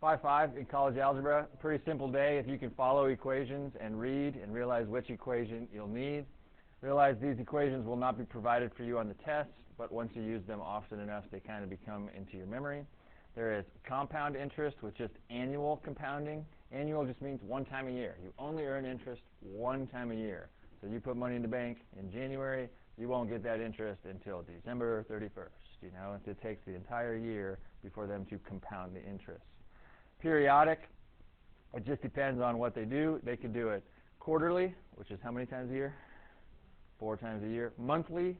5 in college algebra, pretty simple day if you can follow equations and read and realize which equation you'll need. Realize these equations will not be provided for you on the test, but once you use them often enough, they kind of become into your memory. There is compound interest, which is annual compounding. Annual just means one time a year. You only earn interest one time a year. So you put money in the bank in January, you won't get that interest until December 31st. You know, it takes the entire year before them to compound the interest. Periodic, it just depends on what they do. They could do it quarterly, which is how many times a year? 4 times a year. Monthly,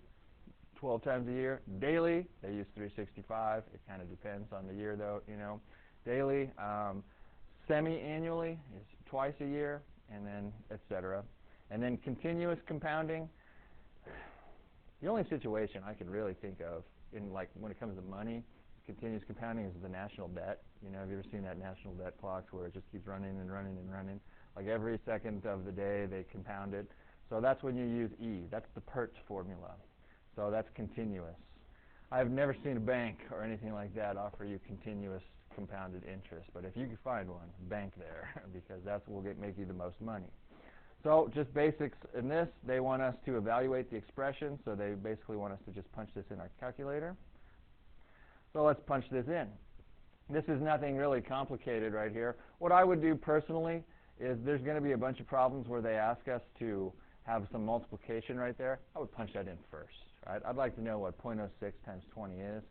12 times a year. Daily, they use 365. It kind of depends on the year, though, you know. Daily, semi-annually is twice a year, and then etc. And then continuous compounding. The only situation I can really think of in, like, when it comes to money, continuous compounding is the national debt. You know, have you ever seen that national debt clock where it just keeps running and running and running? Like every second of the day they compound it. So that's when you use E. That's the PERT formula. So that's continuous. I've never seen a bank or anything like that offer you continuous compounded interest. But if you can find one, bank there because that's what will make you the most money. So just basics in this, they want us to evaluate the expression. So they basically want us to just punch this in our calculator. So let's punch this in. This is nothing really complicated right here. What I would do personally is there's going to be a bunch of problems where they ask us to have some multiplication right there. I would punch that in first. Right? I'd like to know what 0.06 times 20 is.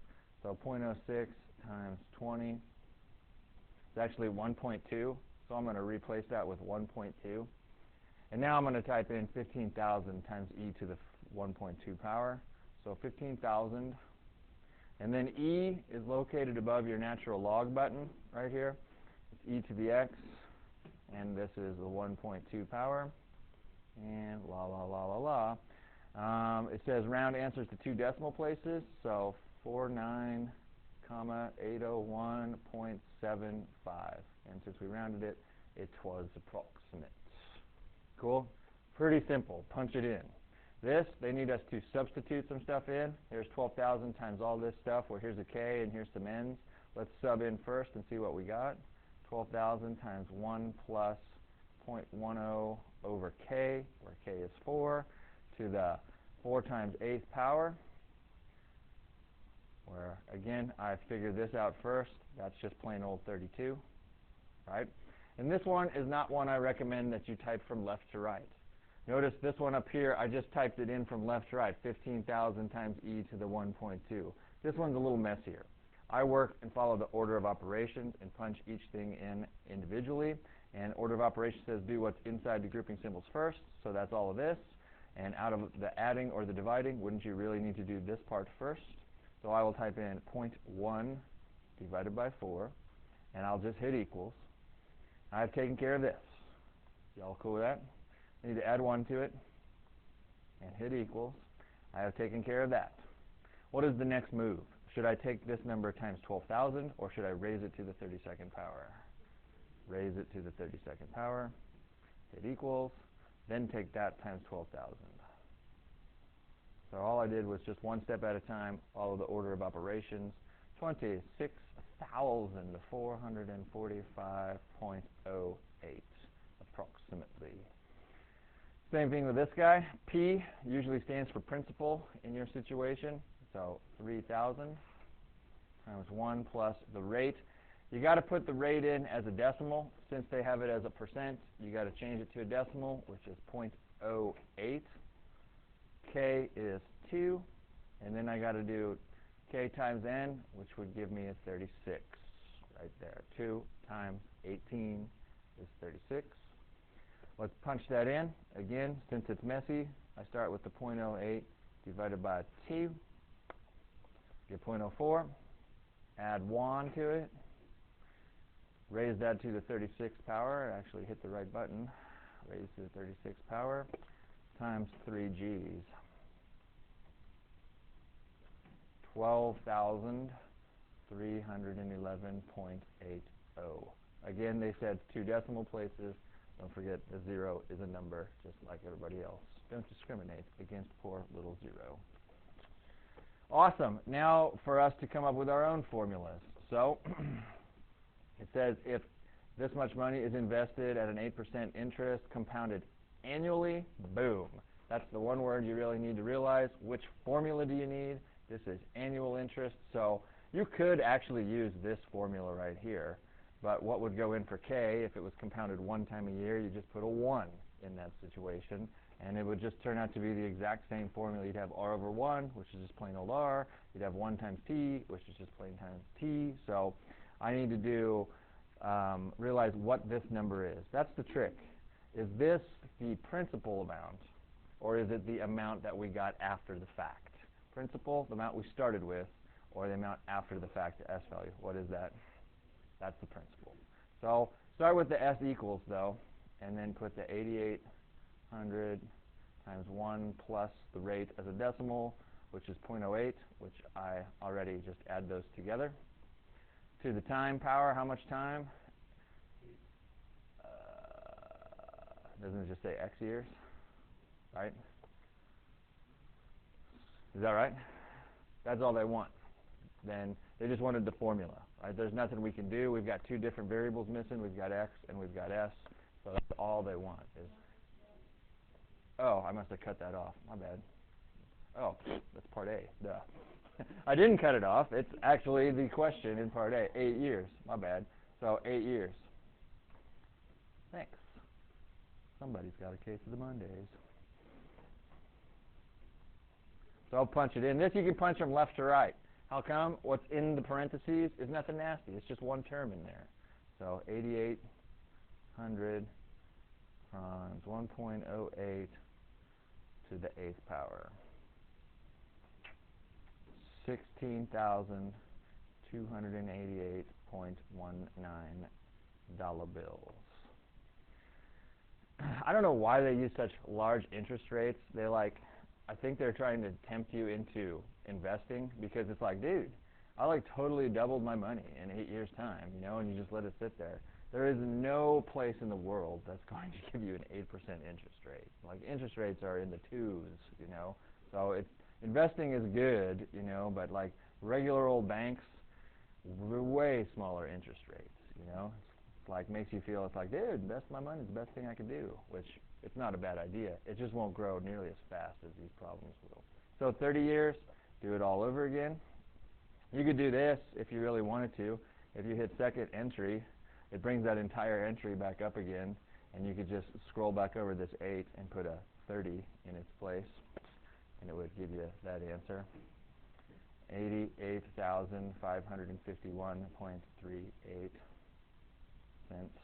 So 0.06 times 20 is actually 1.2. So I'm going to replace that with 1.2. And now I'm going to type in 15,000 times e to the 1.2 power. So 15,000. And then e is located above your natural log button right here. It's e to the x. And this is the 1.2 power. And la, la, la, la, la. It says round answers to 2 decimal places. So 49,801.75. And since we rounded it, it was approximate. Cool? Pretty simple. Punch it in. This, they need us to substitute some stuff in. Here's 12,000 times all this stuff, where here's a k and here's some n's. Let's sub in first and see what we got. 12,000 times 1 plus 0.10 over k, where k is 4, to the 4 times 8th power, where, again, I figured this out first. That's just plain old 32, right? And this one is not one I recommend that you type from left to right. Notice this one up here, I just typed it in from left to right, 15,000 times e to the 1.2. This one's a little messier. I work and follow the order of operations and punch each thing in individually. And order of operations says do what's inside the grouping symbols first, so that's all of this. And out of the adding or the dividing, wouldn't you really need to do this part first? So I will type in 0.1 divided by 4, and I'll just hit equals. I've taken care of this. Y'all cool with that? I need to add 1 to it and hit equals. I have taken care of that. What is the next move? Should I take this number times 12,000, or should I raise it to the 32nd power? Raise it to the 32nd power, hit equals, then take that times 12,000. So all I did was just one step at a time, follow the order of operations. 26,445.08 approximately. Same thing with this guy. P usually stands for principal in your situation. So 3,000 times 1 plus the rate. You got to put the rate in as a decimal. Since they have it as a percent, you got to change it to a decimal, which is 0.08. K is 2. And then I got to do k times n, which would give me a 36 right there. 2 times 18 is 36. Let's punch that in. Again, since it's messy, I start with the 0.08 divided by 2. Get 0.04. Add 1 to it. Raise that to the 36th power. Actually hit the right button. Raise to the 36th power times 3 g's. 12,311.80. Again, they said 2 decimal places. Don't forget the 0 is a number, just like everybody else. Don't discriminate against poor little 0. Awesome. Now for us to come up with our own formulas. So It says if this much money is invested at an 8% interest compounded annually, boom. That's the one word you really need to realize. Which formula do you need? This is annual interest. So you could actually use this formula right here. But what would go in for K if it was compounded one time a year? You just put a 1 in that situation. And it would just turn out to be the exact same formula. You'd have R over 1, which is just plain old R. You'd have 1 times T, which is just plain times T. So I need to do realize what this number is. That's the trick. Is this the principal amount, or is it the amount that we got after the fact? Principal, the amount we started with, or the amount after the fact, the S value. What is that? That's the principal. So start with the S equals, though, and then put the 8,800 times 1 plus the rate as a decimal, which is 0.08, which I already just add those together. To the time power, how much time? Doesn't it just say X years? Right? Is that right? That's all they want. Then they just wanted the formula. Right? There's nothing we can do. We've got two different variables missing. We've got X and we've got S. So that's all they want. Oh, I must have cut that off. My bad. Oh, that's part A. Duh. I didn't cut it off. It's actually the question in part A. 8 years. My bad. So 8 years. Thanks. Somebody's got a case of the Mondays. So I'll punch it in. This you can punch from left to right. How come? What's in the parentheses is nothing nasty. It's just one term in there. So 8,800 times 1.08 to the 8th power. 16,288.19 dollar bills. I don't know why they use such large interest rates. I think they're trying to tempt you into investing, because it's like, dude, I totally doubled my money in 8 years' time, and you just let it sit there. There is no place in the world that's going to give you an 8% interest rate. Interest rates are in the 2s, So investing is good, but regular old banks, way smaller interest rates, It's makes you feel, it's like, dude, invest my money is the best thing I can do, which it's not a bad idea. It just won't grow nearly as fast as these problems will. So 30 years, do it all over again. You could do this if you really wanted to. If you hit second entry, it brings that entire entry back up again, and you could just scroll back over this 8 and put a 30 in its place, and it would give you that answer. 88,551.38 cents.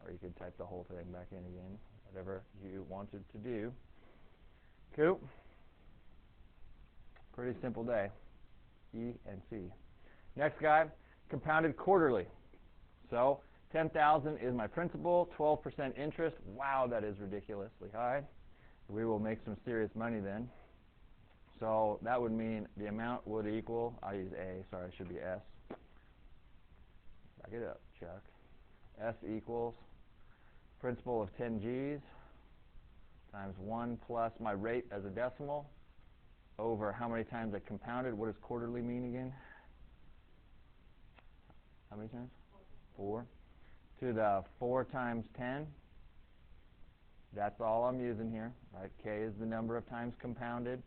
Or you could type the whole thing back in again, whatever you wanted to do. Cool. Pretty simple day. E and C. Next guy, compounded quarterly. So 10,000 is my principal, 12% interest. Wow, that is ridiculously high. We will make some serious money then. So that would mean the amount would equal, I'll use A, sorry, it should be S. Back it up, Chuck. S equals principal of 10 G's times 1 plus my rate as a decimal over how many times I compounded. What does quarterly mean again? How many times? 4. To the 4 times 10. That's all I'm using here. Right? K is the number of times compounded.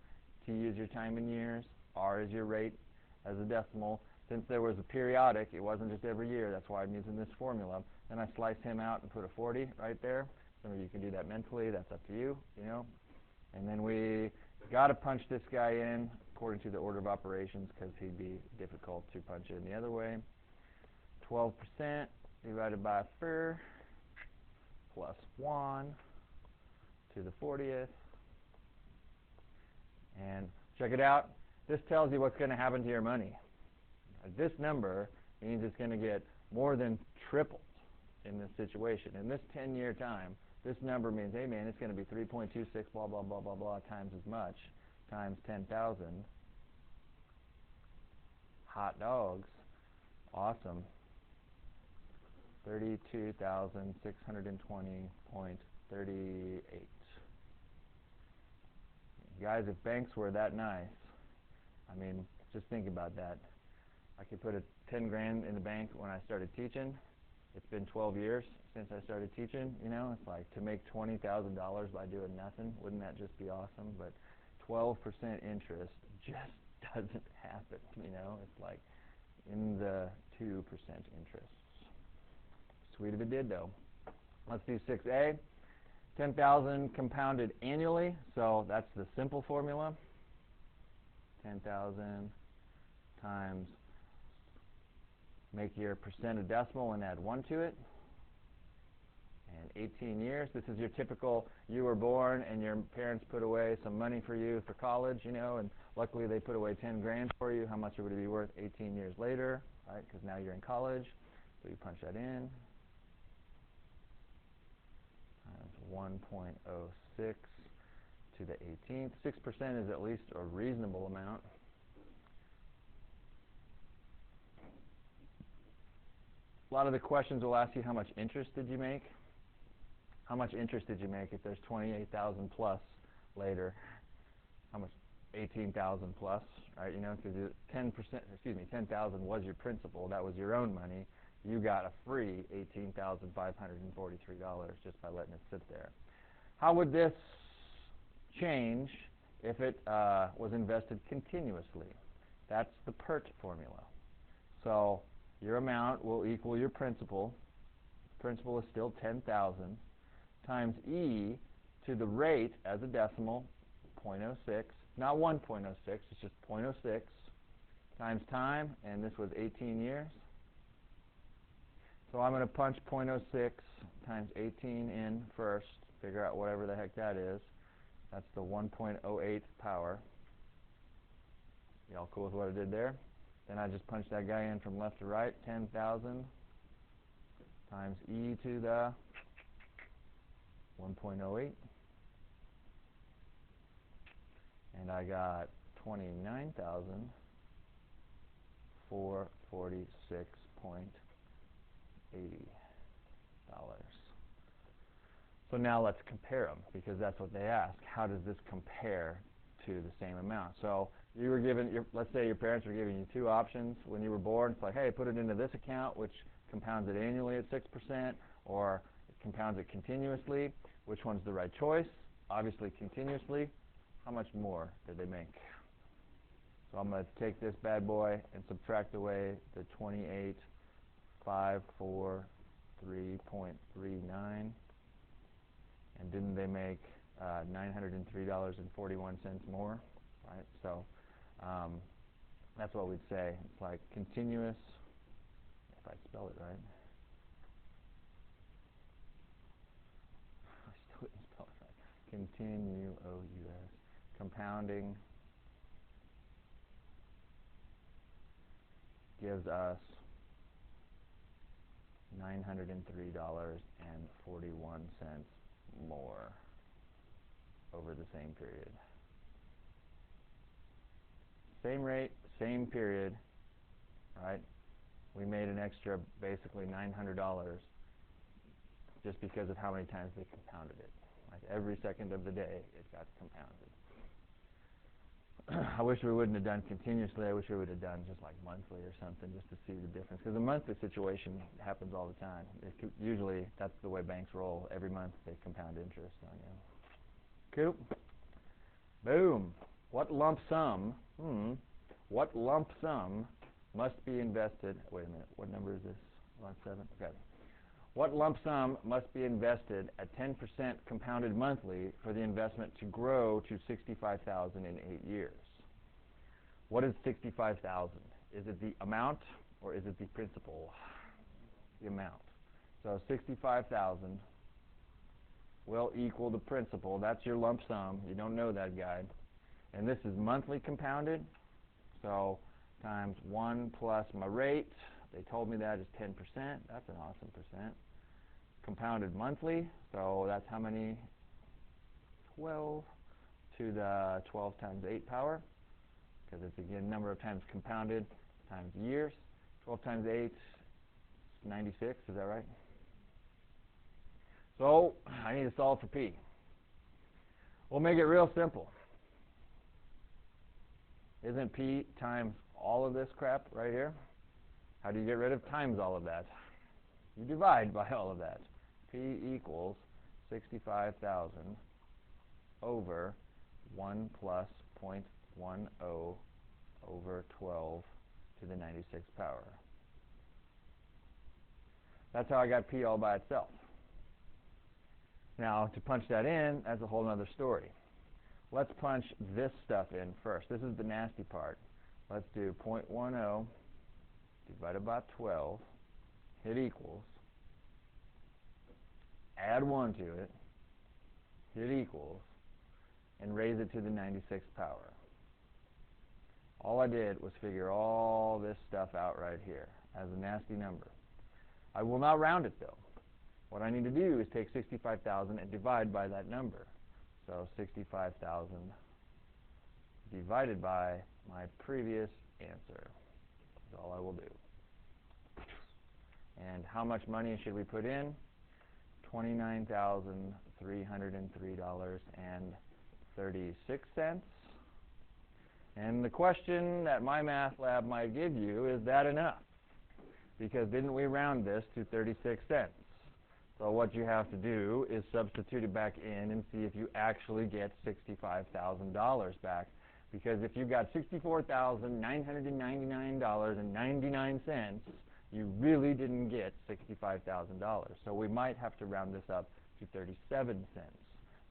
T is your time in years. R is your rate as a decimal. Since there was a periodic, it wasn't just every year. That's why I'm using this formula. Then I slice him out and put a 40 right there. Some of you can do that mentally. That's up to you, And then we got to punch this guy in according to the order of operations, because he'd be difficult to punch in the other way. 12% divided by 4 plus 1 to the 40th. And check it out. This tells you what's going to happen to your money. This number means it's going to get more than tripled in this situation. In this 10-year time, this number means, hey, man, it's going to be 3.26 blah, blah, blah, blah, blah times as much times 10,000. Hot dogs. Awesome. 32,620.38. Guys, if banks were that nice, I mean, just think about that. I could put 10 grand in the bank when I started teaching, It's been 12 years since I started teaching, you know. It's like to make $20,000 by doing nothing, wouldn't that just be awesome? But 12% interest just doesn't happen, you know. It's like in the 2% interest. Sweet if it did, though. Let's do 6A. 10,000 compounded annually, so that's the simple formula. 10,000 times, make your percent a decimal and add 1 to it. And 18 years, this is your typical, you were born and your parents put away some money for you for college, you know, and luckily they put away 10 grand for you. How much would it be worth 18 years later, right? Because now you're in college, so you punch that in. Times 1.06 to the 18th. 6% is at least a reasonable amount. A lot of the questions will ask you how much interest did you make? How much interest did you make if there's 28,000 plus later? How much? 18,000 plus, right? You know, because 10,000 was your principal. That was your own money. You got a free $18,543 just by letting it sit there. How would this change if it was invested continuously? That's the PERT formula. So your amount will equal your principal. Principal is still 10,000 times e to the rate as a decimal, 0.06, not 1.06, it's just 0.06, times time, and this was 18 years. So I'm going to punch 0.06 times 18 in first, figure out whatever the heck that is. That's the 1.08 power. Y'all cool with what I did there? Then I just punch that guy in from left to right, 10,000 times e to the 1.08. And I got 29,446.80. So now let's compare them, because that's what they ask. How does this compare to the same amount? So you were given, let's say your parents were giving you two options when you were born. It's like, hey, put it into this account, which compounds it annually at 6%, or it compounds it continuously. Which one's the right choice? Obviously continuously. How much more did they make? So I'm going to take this bad boy and subtract away the 28,543.39. And didn't they make $903.41 more? Right? So that's what we'd say. It's like continuous, if I spell it right. I still didn't spell it right. Continuous. Compounding gives us $903.41 more over the same period. Same rate, same period, right? We made an extra, basically $900 just because of how many times they compounded it. Like every second of the day, it got compounded. I wish we wouldn't have done continuously. I wish we would have done just like monthly or something, just to see the difference. Because the monthly situation happens all the time. Usually, that's the way banks roll. Every month, they compound interest on you. Cool. Boom. What lump sum must be invested? Wait a minute. What number is this? Lot 7? Okay. What lump sum must be invested at 10% compounded monthly for the investment to grow to $65,000 in 8 years? What is $65,000? Is it the amount or is it the principal? The amount. So $65,000 will equal the principal. That's your lump sum. You don't know that, guy. And this is monthly compounded. So times 1 plus my rate. They told me that is 10%. That's an awesome percent. Compounded monthly, so that's how many? 12 to the 12 times 8 power, because it's again number of times compounded times years. 12 times 8 is 96, is that right? So I need to solve for P. We'll make it real simple. Isn't P times all of this crap right here? How do you get rid of times all of that? You divide by all of that. P equals 65,000 over 1 plus 0.10 over 12 to the 96th power. That's how I got P all by itself. Now, to punch that in, that's a whole other story. Let's punch this stuff in first. This is the nasty part. Let's do 0.10 divided by 12, hit equals, add 1 to it, hit equals, and raise it to the 96th power. All I did was figure all this stuff out right here as a nasty number. I will not round it though. What I need to do is take 65,000 and divide by that number. So 65,000 divided by my previous answer is all I will do. And how much money should we put in? $29,303.36. And the question that my math lab might give you, is that enough? Because didn't we round this to 36 cents? So what you have to do is substitute it back in and see if you actually get $65,000 back. Because if you got $64,999.99, you really didn't get $65,000. So we might have to round this up to 37 cents.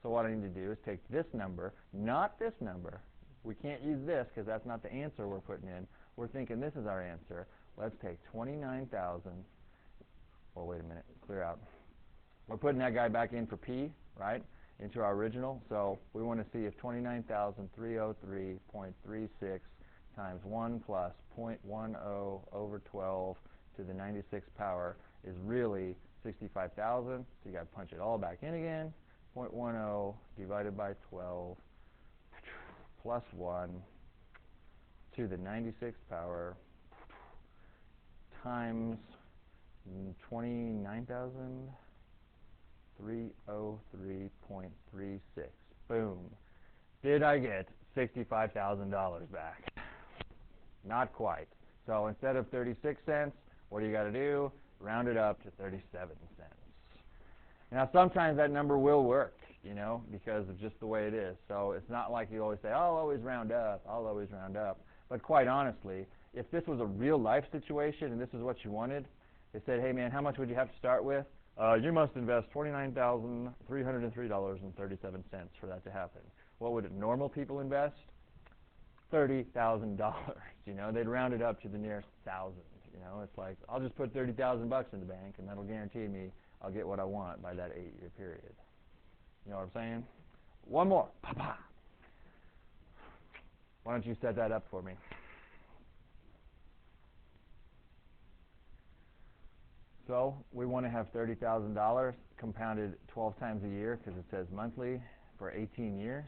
So what I need to do is take this number, not this number. We can't use this because that's not the answer we're putting in. We're thinking this is our answer. Let's take 29,000. Oh, wait a minute. Clear out. We're putting that guy back in for P, right, into our original. So we want to see if 29,303.36 times 1 plus 0.10 over 12 to the 96th power is really 65,000. So you got to punch it all back in again. 0.10 divided by 12 plus 1 to the 96th power times 29,303.36. Boom. Did I get $65,000 back? Not quite. So instead of 36 cents, what do you got to do? Round it up to 37 cents. Now sometimes that number will work, you know, because of just the way it is. So it's not like you always say, I'll always round up, I'll always round up. But quite honestly, if this was a real life situation and this is what you wanted, they said, hey man, how much would you have to start with? You must invest $29,303.37 for that to happen. What would normal people invest? $30,000. You know, they'd round it up to the nearest thousand. You know, it's like, I'll just put 30,000 bucks in the bank and that'll guarantee me I'll get what I want by that 8-year period. You know what I'm saying? One more. Pa-pa. Why don't you set that up for me? So we want to have $30,000 compounded 12 times a year because it says monthly for 18 years.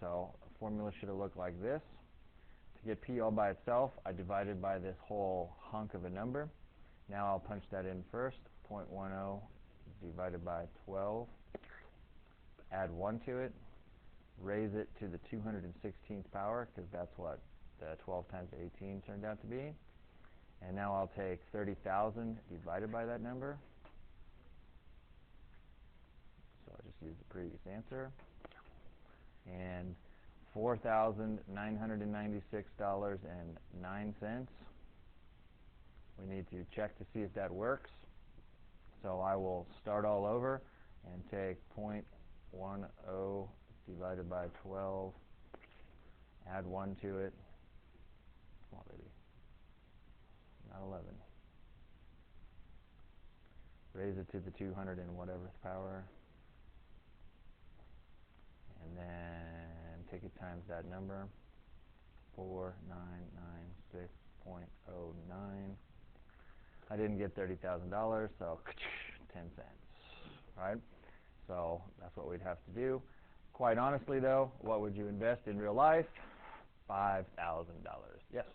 So a formula should have looked like this. To get P all by itself, I divided by this whole hunk of a number. Now I'll punch that in first. 0.10 divided by 12. Add 1 to it. Raise it to the 216th power because that's what the 12 times 18 turned out to be. And now I'll take 30,000 divided by that number. So I just use the previous answer. And $4,996.09. We need to check to see if that works. So I will start all over and take 0.10 divided by 12, add 1 to it. Come on, baby. Not 11. Raise it to the 200 and whatever power. And then take it times that number. 4996.09. I didn't get $30,000, so 10 cents. Right? So that's what we'd have to do. Quite honestly, though, what would you invest in real life? $5,000. Yes?